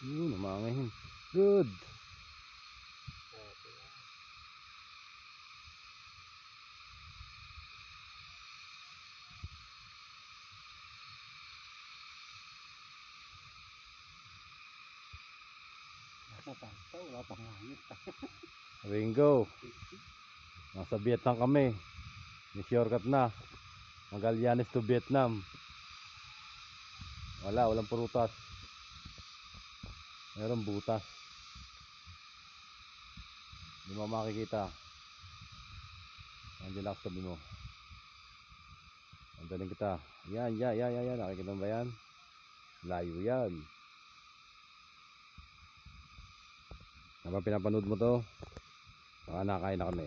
Yun, umangahin. Good. Wala pang hangin. Ringo. Nasa Vietnam kami. May shortcut na. Magallanes to Vietnam. Walang prutas. Meron butas. Hindi mo makikita. Andiyan lang sa tabi mo. Andaling kita. Yan. Nakikita mo ba yan? Layo yan. Habang pinapanood mo to, baka nakain na kami.